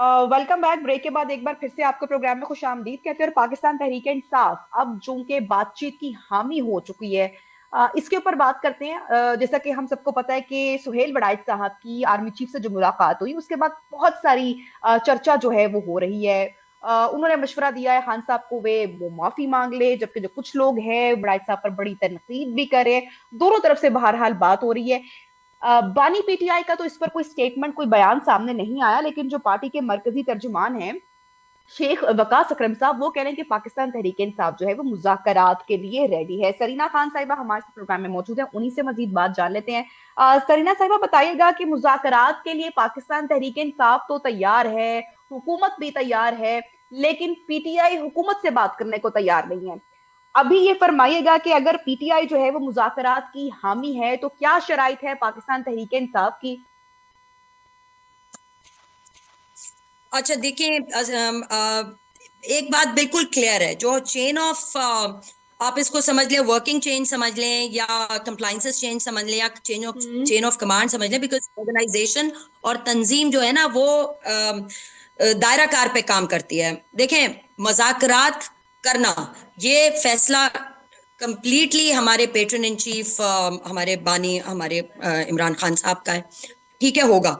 Welcome back. Break के बाद एक बार फिर से आपको प्रोग्राम में खुश आमदीद कहते हैं। और पाकिस्तान तहरीक इंसाफ अब जो के बातचीत की हामी हो चुकी है, इसके ऊपर बात करते हैं। जैसा कि हम सबको पता है कि सुहेल वड़ाइच साहब की आर्मी चीफ से जो मुलाकात हुई, उसके बाद बहुत सारी चर्चा जो है वो हो रही है। उन्होंने मशवरा दिया है खान साहब को वो माफी मांग ले, जबकि जो कुछ लोग हैं वड़ाइच साहब पर बड़ी तनकीद भी करे। दोनों तरफ से बहरहाल बात हो रही है। बानी पीटीआई का तो इस पर कोई स्टेटमेंट, कोई बयान सामने नहीं आया, लेकिन जो पार्टी के मरकजी तर्जुमान हैं शेख वकास अकरम साहब, वो कह रहे हैं कि पाकिस्तान तहरीक इंसाफ जो है वो मुज़ाकरात के लिए रेडी है। सरीना खान साहिबा हमारे प्रोग्राम में मौजूद है, उन्हीं से मजीद बात जान लेते हैं। सरीना साहिबा, बताइएगा कि मुज़ाकरात के लिए पाकिस्तान तहरीक इंसाफ तो तैयार है, हुकूमत भी तैयार है, लेकिन पीटीआई हुकूमत से बात करने को तैयार नहीं है। अभी ये फरमाइएगा कि अगर पीटीआई जो है वो मुज़ाकरात की हामी है, तो क्या शराइत है पाकिस्तान तहरीक इंसाफ की? अच्छा देखिए, एक बात बिल्कुल क्लियर है। जो चेन ऑफ आप इसको समझ लें, वर्किंग चेन समझ लें या कंप्लाइंसेस चेन समझ लें या हम्म। चेन ऑफ कमांड समझ लें, बिकॉज ऑर्गेनाइजेशन और तंजीम जो है ना वो दायरा कार पे काम करती है। देखें, मजाकरात करना ये फैसला कंप्लीटली हमारे पेट्रन इन चीफ, हमारे बानी, हमारे इमरान खान साहब का है। ठीक है, होगा।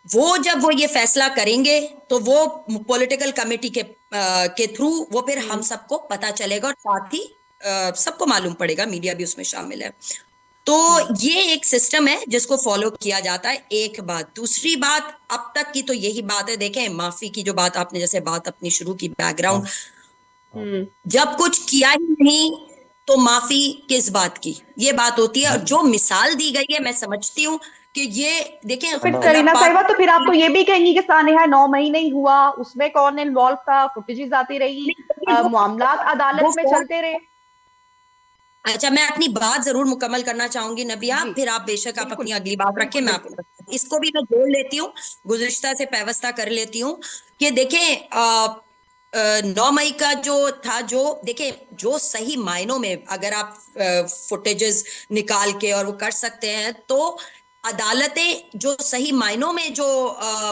वो जब वो ये फैसला करेंगे तो वो पॉलिटिकल कमेटी के थ्रू वो फिर हम हम्म। सबको पता चलेगा, और साथ ही सबको मालूम पड़ेगा, मीडिया भी उसमें शामिल है। तो हम्म। ये एक सिस्टम है जिसको फॉलो किया जाता है। एक बात। दूसरी बात, अब तक की तो यही बात है। देखें, माफी की जो बात आपने जैसे बात अपनी शुरू की, बैकग्राउंड, हम्म। जब कुछ किया ही नहीं तो माफी किस बात की, ये बात होती है। और जो मिसाल दी गई है, मैं समझती हूँ कि ये, देखें, तो फिर अल्लाह सरीना साहिबा, पाक तो फिर आप तो ये भी कहेंगी कि सानिहा 9 महीने ही हुआ, उसमें कौन इन्वॉल्व था, फुटेजेस आती रही, नहीं, मामलात अदालत वो में फोन, चलते रहे। अच्छा मैं अपनी बात जरूर मुकम्मल करना चाहूंगी नबिया, जी, फिर आप बेशक आप बिल्कुल अपनी अगली बात रखें, बिल्कुल मैं बिल्कुल। आपको इसको भी मैं जोड़ लेती हूँ, गुज़िश्ता से पेवस्ता कर लेती हूँ कि देखें, 9 मई का जो था, जो देखें, जो सही मायनों में अगर आप फुटेजेस निकाल के और वो कर सकते हैं, तो अदालतें जो सही मायनों में जो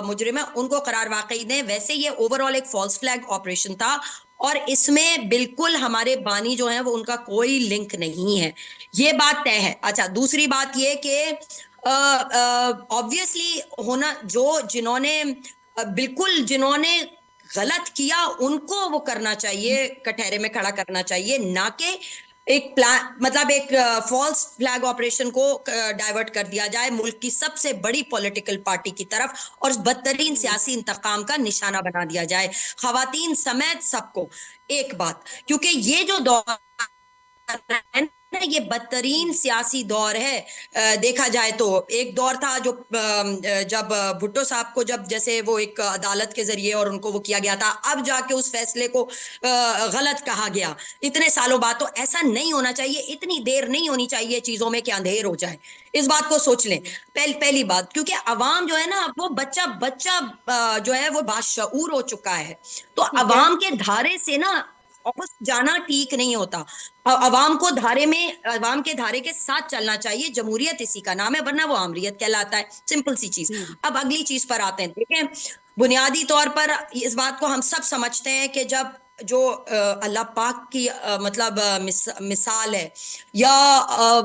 मुजरिम है उनको करार वाकई दें। वैसे ये ओवरऑल एक फॉल्स फ्लैग ऑपरेशन था, और इसमें बिल्कुल हमारे बानी जो है वो, उनका कोई लिंक नहीं है, ये बात तय है। अच्छा, दूसरी बात ये कि ऑब्वियसली होना, जो जिन्होंने बिल्कुल जिन्होंने गलत किया उनको वो करना चाहिए, कटहरे में खड़ा करना चाहिए, ना कि एक प्लान, मतलब एक फॉल्स फ्लैग ऑपरेशन को डाइवर्ट कर दिया जाए मुल्क की सबसे बड़ी पॉलिटिकल पार्टी की तरफ, और बदतरीन हम्म। सियासी इंतकाम का निशाना बना दिया जाए, खवातीन समेत सबको। एक बात, क्योंकि ये जो दौर है ना, ये बदतरीन सियासी दौर है। देखा जाए तो एक दौर था जो जब भुट्टो साहब को, जब जैसे वो एक अदालत के जरिए और उनको वो किया गया था, अब जाके उस फैसले को गलत कहा गया इतने सालों बाद। तो ऐसा नहीं होना चाहिए, इतनी देर नहीं होनी चाहिए चीजों में कि अंधेर हो जाए। इस बात को सोच लें। पहली बात, क्योंकि अवाम जो है ना, वो बच्चा बच्चा जो है वो बाशऊर हो चुका है। तो ठीक है। अवाम के धारे से ना ऑफिस जाना ठीक नहीं होता। अवाम को धारे में, अवाम के धारे के साथ चलना चाहिए। जमहूरियत इसी का नाम है, वरना वो आमरीत कहलाता है। सिंपल सी चीज। हम्म। अब अगली चीज पर आते हैं। देखें, बुनियादी तौर पर इस बात को हम सब समझते हैं कि जब जो अल्लाह पाक की मतलब मिसाल है, या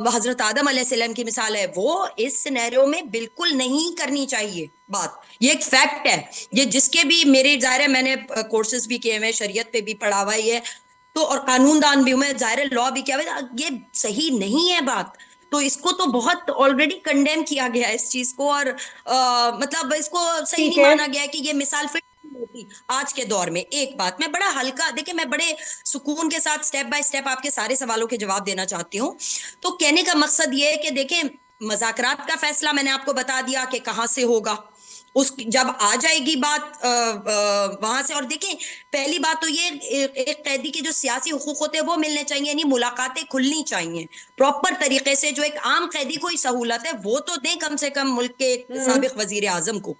हजरत आदम अलैहिस्सलाम की मिसाल है, वो इस सिनेरियो में बिल्कुल नहीं करनी चाहिए बात। ये एक फैक्ट है। ये जिसके भी, मेरे जाहिर है मैंने कोर्सेज भी किए हुए, शरीयत पे भी पढ़ा हुआ है, तो और कानून दान भी हूं मैं, जाहिर लॉ भी किया हुआ है, ये सही नहीं है बात। तो इसको तो बहुत ऑलरेडी कंडेम किया गया है इस चीज को, और मतलब इसको सही ठीक नहीं है। माना गया है कि ये मिसाल फिट होती आज के दौर में। एक बात मैं बड़ा हल्का, देखिए, मैं बड़े सुकून के साथ स्टेप बाय स्टेप आपके सारे सवालों के जवाब देना चाहती हूँ। तो कहने का मकसद ये है कि देखें, मजाकरात का फैसला मैंने आपको बता दिया कि कहाँ से होगा। उस जब आ जाएगी बात वहां से, और देखें, पहली बात तो ये, एक कैदी के जो सियासी हुकूक होते हैं वो मिलने चाहिए, यानी मुलाकातें खुलनी चाहिए प्रॉपर तरीके से। जो एक आम कैदी को ही सहूलत है वो तो दें कम से कम, मुल्क के एक हम्म। साबिक वजीर आजम को।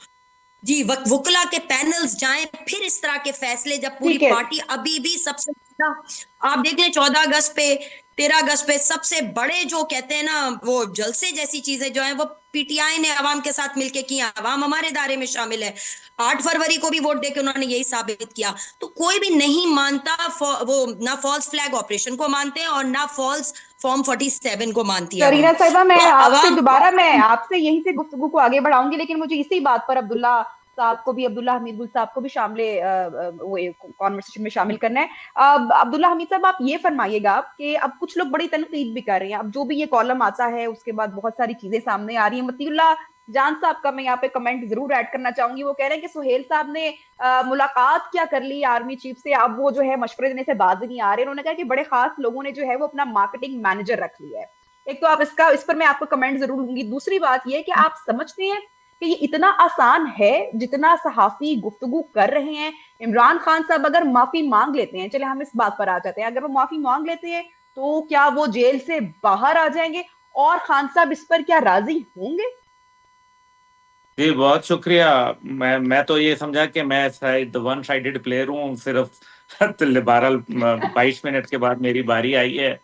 जी, वकला के पैनल्स जाएं, फिर इस तरह के फैसले, जब पूरी ठीक है। पार्टी अभी भी सबसे ज्यादा, आप देख लें 14 अगस्त पे, 13 अगस्त पे सबसे बड़े जो कहते हैं ना वो जलसे जैसी चीजें जो है वो पीटीआई ने अवाम के साथ मिलकर किया, अवाम हमारे दायरे में शामिल है। 8 फरवरी को भी वोट देकर उन्होंने यही साबित किया। तो कोई भी नहीं मानता, वो ना फॉल्स फ्लैग ऑपरेशन को मानते हैं और ना फॉल्स फॉर्म 47 को मानती है अवाम। करीना साहिबा, तो अवाम मैं आपसे यहीं से गुफ्तगू को आगे बढ़ाऊंगी, लेकिन मुझे इसी बात पर अब्दुल्ला साहब को भी, अब्दुल्ला हमीद गुल साहब को भी शामिल वो कॉन्वर्सेशन में शामिल करना है। अब अब्दुल्ला हमीद साहब, आप ये फरमाइएगा कि अब कुछ लोग बड़ी तनकीद भी कर रहे हैं, अब जो भी ये कॉलम आता है उसके बाद बहुत सारी चीजें सामने आ रही हैं। मतीउल्लाह जान साहब का मैं यहाँ पे कमेंट जरूर ऐड करना चाहूंगी। वो कह रहे हैं कि सुहेल साहब ने मुलाकात क्या कर ली आर्मी चीफ से, अब वो जो है मशवरे देने से बाज नहीं आ रहे। उन्होंने कहा कि बड़े खास लोगों ने जो है वो अपना मार्केटिंग मैनेजर रख लिया है। एक तो आप इस पर मैं आपको कमेंट जरूर दूंगी। दूसरी बात ये है कि आप समझते हैं कि ये इतना आसान है जितना सहाफी गुफ्तगू कर रहे हैं? इमरान खान साहब अगर माफी मांग लेते हैं, चले हम इस बात पर आ जाते हैं, अगर वो माफी मांग लेते हैं तो क्या वो जेल से बाहर आ जाएंगे? और खान साहब इस पर क्या राजी होंगे? जी बहुत शुक्रिया। मैं तो ये समझा कि मैं शायद वन साइडेड प्लेयर हूँ, सिर्फ 12-22 मिनट के बाद मेरी बारी आई है।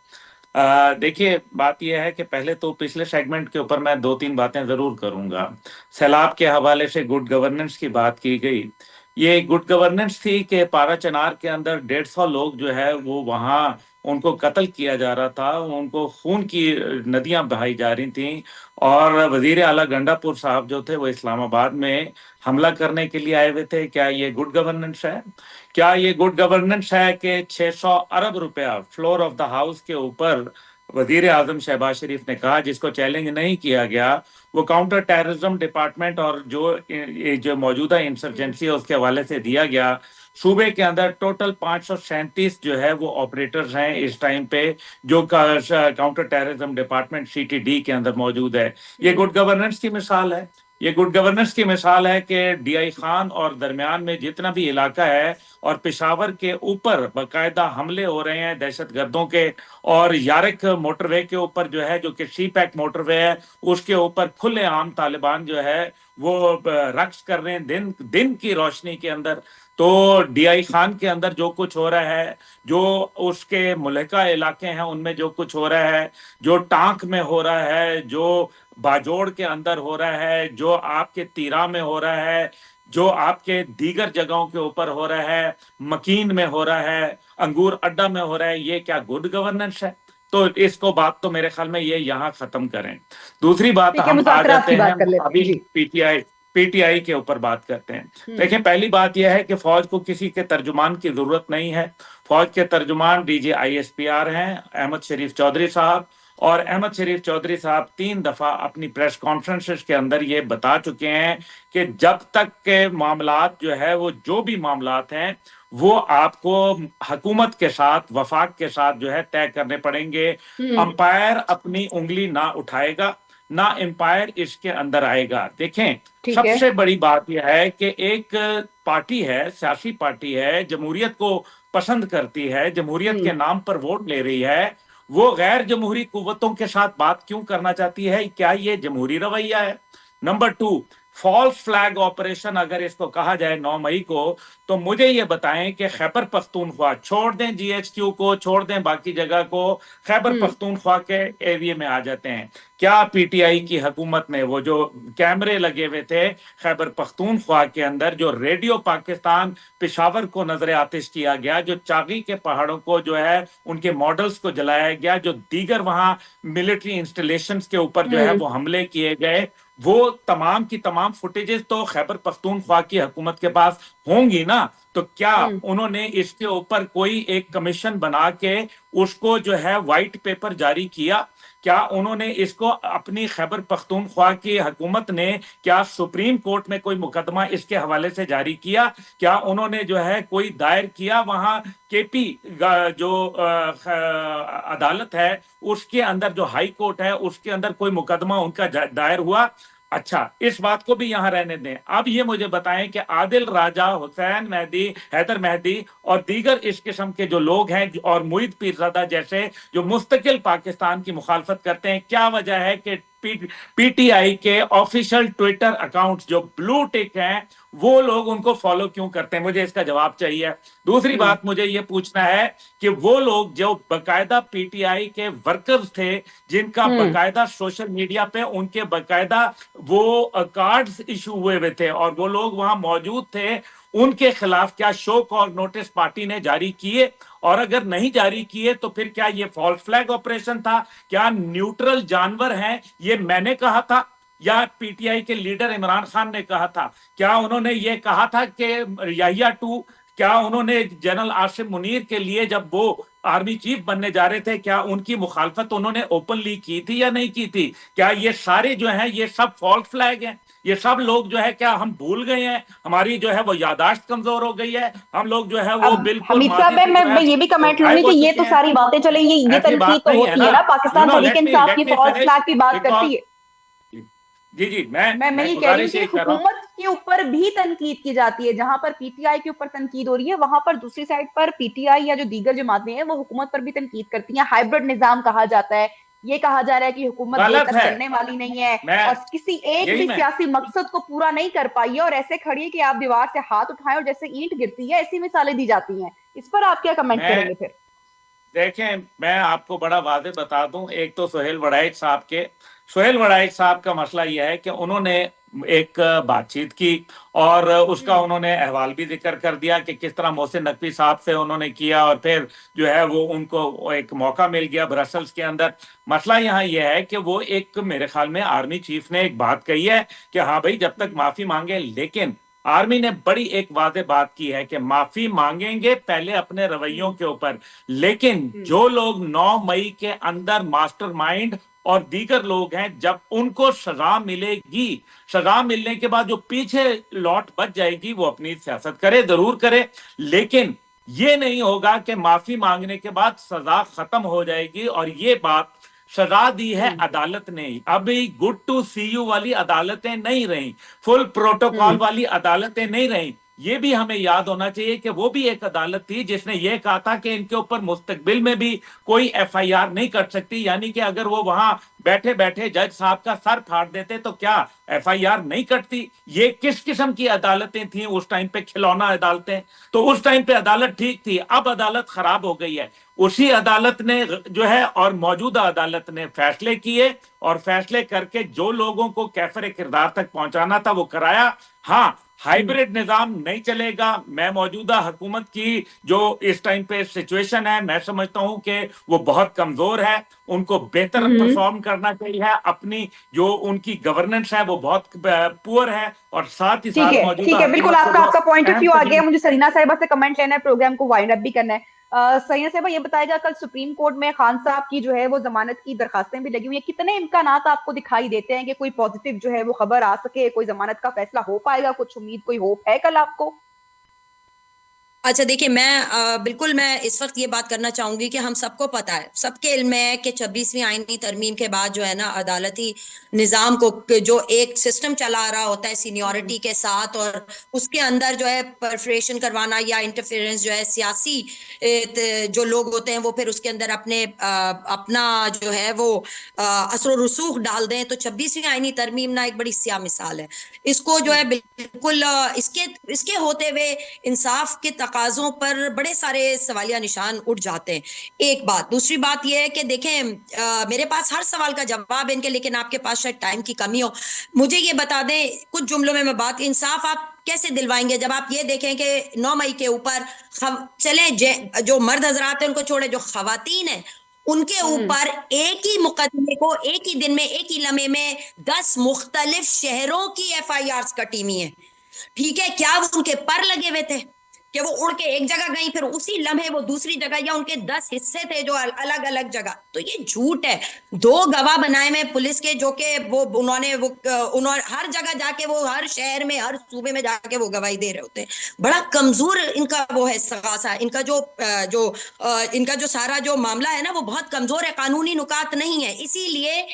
देखिए, बात यह है कि पहले तो पिछले सेगमेंट के ऊपर मैं 2-3 बातें जरूर करूंगा। सैलाब के हवाले से गुड गवर्नेंस की बात की गई। ये गुड गवर्नेंस थी कि पारा चनार के अंदर 150 लोग जो है वो वहाँ उनको कत्ल किया जा रहा था, उनको खून की नदियां बहाई जा रही थी। और वजीर आला गंडापुर साहब जो थे वो इस्लामाबाद में हमला करने के लिए आए हुए थे। क्या ये गुड गवर्नेंस है? क्या ये गुड गवर्नेंस है कि 600 अरब रुपया फ्लोर ऑफ द हाउस के ऊपर वजीर आजम शहबाज शरीफ ने कहा, जिसको चैलेंज नहीं किया गया, वो काउंटर टेररिज्म डिपार्टमेंट और जो मौजूदा इंसर्जेंसी है उसके हवाले से दिया गया। सूबे के अंदर टोटल 537 जो है वो ऑपरेटर्स हैं इस टाइम पे, जो काउंटर टेररिज्म डिपार्टमेंट सीटीडी के अंदर मौजूद है। ये गुड गवर्नेंस की मिसाल है। ये गुड गवर्नेंस की मिसाल है कि डीआई खान और दरमियान में जितना भी इलाका है और पेशावर के ऊपर बाकायदा हमले हो रहे हैं दहशत गर्दों के। और यारिक मोटरवे के ऊपर जो है, जो कि सी पैक मोटरवे है, उसके ऊपर खुलेआम तालिबान जो है वो रक्स कर रहे हैं दिन दिन की रोशनी के अंदर। तो डीआई खान के अंदर जो कुछ हो रहा है, जो उसके मुल्का इलाके हैं उनमें जो कुछ हो रहा है, जो टांक में हो रहा है, जो बाजोड़ के अंदर हो रहा है, जो आपके तीरा में हो रहा है, जो आपके दीगर जगहों के ऊपर हो रहा है, मकीन में हो रहा है, अंगूर अड्डा में हो रहा है, ये क्या गुड गवर्नेंस है? तो इसको बात तो मेरे ख्याल में ये यहाँ खत्म करें। दूसरी बात ठीक है, हम आ मुज़ाकरात जाते की हैं बात कर लेते हैं अभी जी। पीटीआई के ऊपर बात करते हैं। देखिए, पहली बात यह है कि फौज को किसी के तर्जुमान की जरूरत नहीं है। फौज के तर्जुमान डीजी आईएसपीआर हैं अहमद शरीफ चौधरी साहब। और अहमद शरीफ चौधरी साहब 3 दफा अपनी प्रेस कॉन्फ्रेंसेस के अंदर ये बता चुके हैं कि जब तक के मामलात जो है वो जो भी मामलात हैं वो आपको हुकूमत के साथ, वफाक के साथ जो है तय करने पड़ेंगे। अंपायर अपनी उंगली ना उठाएगा, ना एम्पायर इसके अंदर आएगा। देखें, ठीक है। सबसे बड़ी बात यह है कि एक पार्टी है, सियासी पार्टी है, जमहूरियत को पसंद करती है, जमहूरियत के नाम पर वोट ले रही है, वो गैर जमहूरी कुव्वतों के साथ बात क्यों करना चाहती है? क्या ये जमहूरी रवैया है? नंबर 2, फॉल्स फ्लैग ऑपरेशन अगर इसको कहा जाए 9 मई को, तो मुझे ये बताएं कि खैबर पख्तूनख्वा, छोड़ दें जीएचक्यू को, छोड़ दें बाकी जगह को, खैबर पख्तूनख्वा के एरिया में आ जाते हैं। क्या पीटीआई की हुकूमत ने वो जो कैमरे लगे हुए थे खैबर पख्तूनख्वा के अंदर, जो रेडियो पाकिस्तान पेशावर को नजर आतिश किया गया, जो चागी के पहाड़ों को जो है उनके मॉडल्स को जलाया गया, जो दीगर वहां मिलिट्री इंस्टॉलेशन के ऊपर जो है वो हमले किए गए, वो तमाम की तमाम फुटेजेस तो खैबर पख्तूनख्वा की हुकूमत के पास होंगी ना। तो क्या उन्होंने इसके ऊपर कोई एक कमीशन बना के उसको जो है व्हाइट पेपर जारी किया? क्या उन्होंने इसको अपनी खैबर पख्तूनख्वा की हुकूमत ने क्या सुप्रीम कोर्ट में कोई मुकदमा इसके हवाले से जारी किया? क्या उन्होंने जो है कोई दायर किया वहां केपी जो अदालत है उसके अंदर, जो हाई कोर्ट है उसके अंदर कोई मुकदमा उनका दायर हुआ? अच्छा, इस बात को भी यहां रहने दें। अब ये मुझे बताएं कि आदिल राजा, हुसैन मेहदी, हैदर मेहदी और दीगर इस किस्म के जो लोग हैं और मुईद पीरजादा जैसे जो मुस्तकिल पाकिस्तान की मुखालफत करते हैं, क्या वजह है कि पीटीआई के ऑफिशियल ट्विटर अकाउंट्स जो ब्लू टिक हैं, वो लोग उनको फॉलो क्यों करते हैं? मुझे इसका जवाब चाहिए। दूसरी बात मुझे ये पूछना है कि वो लोग जो बकायदा पीटीआई के वर्कर्स थे, जिनका बकायदा सोशल मीडिया पे उनके बकायदा वो कार्ड्स इशू हुए थे और वो लोग वहां मौजूद थे, उनके खिलाफ क्या शो कॉज नोटिस पार्टी ने जारी किए? और अगर नहीं जारी किए तो फिर क्या ये फॉल्स फ्लैग ऑपरेशन था? क्या न्यूट्रल जानवर हैं ये मैंने कहा था या पीटीआई के लीडर इमरान खान ने कहा था? क्या उन्होंने ये कहा था कि याहिया टू, क्या उन्होंने जनरल आसिम मुनीर के लिए जब वो आर्मी चीफ बनने जा रहे थे, क्या उनकी मुखालफत उन्होंने ओपनली की थी या नहीं की थी? क्या ये सारे जो हैं ये सब फॉल्स फ्लैग हैं? ये सब लोग जो है क्या हम भूल गए हैं? हमारी जो है वो यादाश्त कमजोर हो गई है? हम लोग जो है वो अब बिल्कुल हमीद साहब, माजी से जो है मैं ये भी कमेंट लूंगी गायब कि हो ये चुके तो हैं। सारी बातें चले, ये ऐसी तनकीद बात तो नहीं है होती है ना। ना, पाकिस्तान तहरीक इंसाफ लेट की मी फॉल्स फिनिश फ्लैग की बात करती बिकॉज है। जी मैं मैं ये कह रही हूँ गुजारिश कि यही कर रहा हूँ। हुकूमत के ऊपर भी तनकीद की जाती है, जहां पर पीटीआई के ऊपर तनकीद हो रही है वहां पर दूसरी साइड पर पीटीआई या जो दीगर जमातें हैं वो हुकूमत पर भी तनकीद करती हैं। हाइब्रिड निजाम कहा जाता है, ये कहा जा रहा है कि हुकूमत देर गलत तक है। चलने वाली नहीं है मैं और किसी एक यही भी मैं सियासी मकसद को पूरा नहीं कर पाई है और ऐसे खड़ी है कि आप दीवार से हाथ उठाएं और जैसे ईंट गिरती है ऐसी मिसालें दी जाती हैं। इस पर आप क्या कमेंट मैं करेंगे फिर? देखें, मैं आपको बड़ा वाज़ेह बता दूं, एक तो सुहेल वड़ाइच साहब का मसला यह है कि उन्होंने एक बातचीत की और उसका उन्होंने अहवाल भी जिक्र कर दिया कि किस तरह मोहसिन नकवी साहब से उन्होंने किया और फिर जो है वो उनको एक मौका मिल गया ब्रसल्स के अंदर। मसला यहाँ यह है कि वो एक, मेरे ख्याल में आर्मी चीफ ने एक बात कही है कि हाँ भाई जब तक माफी मांगे, लेकिन आर्मी ने बड़ी एक वादे बात की है कि माफी मांगेंगे पहले अपने रवैयों के ऊपर, लेकिन जो लोग 9 मई के अंदर मास्टरमाइंड और दीगर लोग हैं, जब उनको सजा मिलेगी, सजा मिलने के बाद जो पीछे लौट बच जाएगी वो अपनी सियासत करे, जरूर करे, लेकिन ये नहीं होगा कि माफी मांगने के बाद सजा खत्म हो जाएगी। और ये बात सजा दी है अदालत ने। अभी गुड टू सी यू वाली अदालतें नहीं रही, फुल प्रोटोकॉल वाली अदालतें नहीं रही। ये भी हमें याद होना चाहिए कि वो भी एक अदालत थी जिसने ये कहा था कि इनके ऊपर मुस्तकबिल में भी कोई एफआईआर नहीं कर सकती, यानी कि अगर वो वहां बैठे बैठे जज साहब का सर फाड़ देते तो क्या एफआईआर नहीं कटती? ये किस किस्म की अदालतें थी उस टाइम पे? खिलौना अदालतें। तो उस टाइम पे अदालत ठीक थी, अब अदालत खराब हो गई है। उसी अदालत ने जो है और मौजूदा अदालत ने फैसले किए और फैसले करके जो लोगों को कैफरे किरदार तक पहुंचाना था वो कराया। हाँ, हाइब्रिड निजाम नहीं चलेगा। मैं मौजूदा हुकूमत की जो इस टाइम पे सिचुएशन है, मैं समझता हूं कि वो बहुत कमजोर है, उनको बेहतर परफॉर्म करना चाहिए। अपनी जो उनकी गवर्नेंस है वो बहुत पुअर है और साथ ही ठीक साथ है, ठीक मौजूदा है, बिल्कुल हुकूमत को आपका जो आपका पॉइंट ऑफ अहम व्यू आ गया। तरीन मुझे सरीना साहिबा से कमेंट लेना है, प्रोग्राम को वाइंड अप भी करना है। सरीना साहिबा, ये बताएगा कल सुप्रीम कोर्ट में खान साहब की जो है वो जमानत की दरखास्तें भी लगी हुई है, कितने इम्कानात आपको दिखाई देते हैं कि कोई पॉजिटिव जो है वो खबर आ सके, कोई जमानत का फैसला हो पाएगा? कुछ उम्मीद, कोई होप है कल आपको? अच्छा देखिए, बिल्कुल मैं इस वक्त ये बात करना चाहूंगी कि हम सबको पता है, सबके इल्म है कि 26वीं आईनी तरमीम के बाद जो है ना अदालती निज़ाम को जो एक सिस्टम चला आ रहा होता है सीनियरिटी के साथ, और उसके अंदर जो है परफरेशन करवाना या इंटरफेरेंस जो है सियासी जो लोग होते हैं वो फिर उसके अंदर अपना जो है वो असर रसूख डाल दें। तो 26वीं आईनी तरमीम ना एक बड़ी सियाह मिसाल है। इसको जो है बिल्कुल इसके इसके होते हुए इंसाफ के तकाजों पर बड़े सारे सवालिया निशान उठ जाते हैं। एक बात, दूसरी बात यह है कि देखें, मेरे पास हर सवाल का जवाब है इनके, लेकिन आपके पास शायद टाइम की कमी हो। मुझे ये बता दें कुछ जुमलों में मैं बात, इंसाफ आप कैसे दिलवाएंगे जब आप ये देखें कि 9 मई के ऊपर चले जो मर्द हजरात हैं उनको छोड़े, जो खवातीन है उनके ऊपर एक ही मुकदमे को एक ही दिन में, एक ही लम्हे में 10 मुख्तलिफ शहरों की एफआईआर कटी हुई है। ठीक है, क्या वो उनके पर लगे हुए थे कि वो उड़ के एक जगह गई फिर उसी लम्हे वो दूसरी जगह, या उनके 10 हिस्से थे जो अलग अलग जगह? तो ये झूठ है। 2 गवाह बनाए में पुलिस के जो कि उन्होंने हर जगह जाके, वो हर शहर में, हर सूबे में जाके वो गवाही दे रहे होते हैं। बड़ा कमजोर इनका वो है सगासा, इनका इनका जो सारा जो मामला है ना वो बहुत कमजोर है, कानूनी नुकात नहीं है। इसीलिए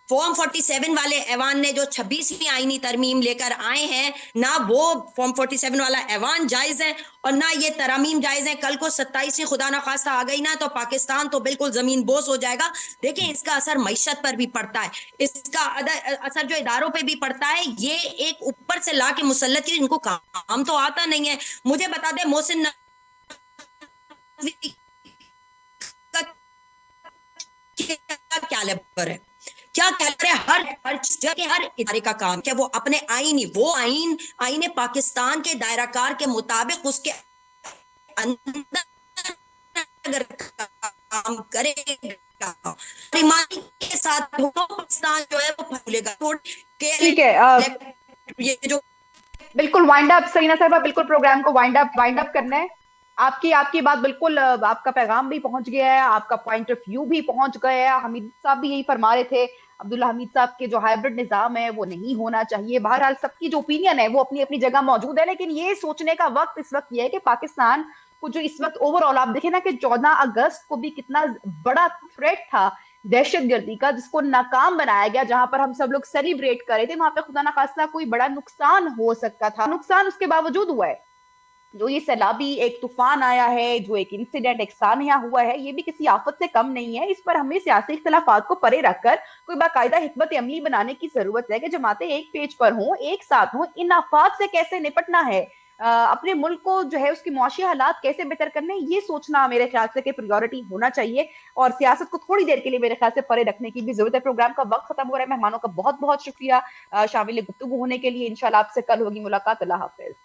फॉर्म 47 वाले ऐवान ने जो 26वीं आईनी तरमीम लेकर आए हैं, ना वो फॉर्म 47 वाला ऐवान जायज है और ना ये तरमीम जायज है। कल को 27वीं खुदा ना खास्ता आ गई ना तो पाकिस्तान तो बिल्कुल जमीन बोस हो जाएगा। देखें, इसका असर मईशत पर भी पड़ता है, इसका असर जो इदारों पे भी पड़ता है। ये एक ऊपर से ला के मुसल्लत की, इनको काम तो आता नहीं है। मुझे बता दे मोहसिन नकवी का क्या लेबर है, क्या कह रहे हैं, हर जगह हर इदारे का काम क्या वो अपने आईन पाकिस्तान के दायराकार के मुताबिक उसके अंदर अगर काम करेगा, ईमानी के साथ पाकिस्तान जो है वो फूलेगा। ठीक है, ये जो बिल्कुल वाइंड अप सरीना साहबा, बिल्कुल प्रोग्राम को वाइंड अप करना है। आपकी आपकी बात बिल्कुल, आपका पैगाम भी पहुंच गया है, आपका पॉइंट ऑफ व्यू भी पहुंच गया है। हमीद साहब भी यही फरमा रहे थे, अब्दुल्ला हमीद साहब के जो हाइब्रिड निजाम है वो नहीं होना चाहिए। बहरहाल सबकी जो ओपिनियन है वो अपनी अपनी जगह मौजूद है, लेकिन ये सोचने का वक्त इस वक्त ये है कि पाकिस्तान को जो इस वक्त ओवरऑल आप देखें ना कि 14 अगस्त को भी कितना बड़ा थ्रेट था दहशतगर्दी का, जिसको नाकाम बनाया गया, जहां पर हम सब लोग सेलिब्रेट कर रहे थे, वहां पे खुदा ना खास्ता कोई बड़ा नुकसान हो सकता था, नुकसान उसके बावजूद हुआ है। जो ये सैलाबी एक तूफान आया है, जो एक इंसिडेंट एक सानया हुआ है, ये भी किसी आफत से कम नहीं है। इस पर हमें सियासी इख्तलाफात को परे रखकर कोई बाकायदा हिकमत अमली बनाने की जरूरत है कि जमातें एक पेज पर हों, एक साथ हों, इन आफात से कैसे निपटना है, अपने मुल्क को जो है उसकी मुआशी हालात कैसे बेहतर करने हैं, ये सोचना मेरे ख्याल से कि प्रायोरिटी होना चाहिए। और सियासत को थोड़ी देर के लिए मेरे ख्याल से परे रखने की भी जरूरत है। प्रोग्राम का वक्त खत्म हो रहा है। मेहमानों का बहुत बहुत शुक्रिया शामिल गुफ्तगू होने के लिए। इंशाल्लाह आपसे कल होगी मुलाकात। अल्लाह हाफिज।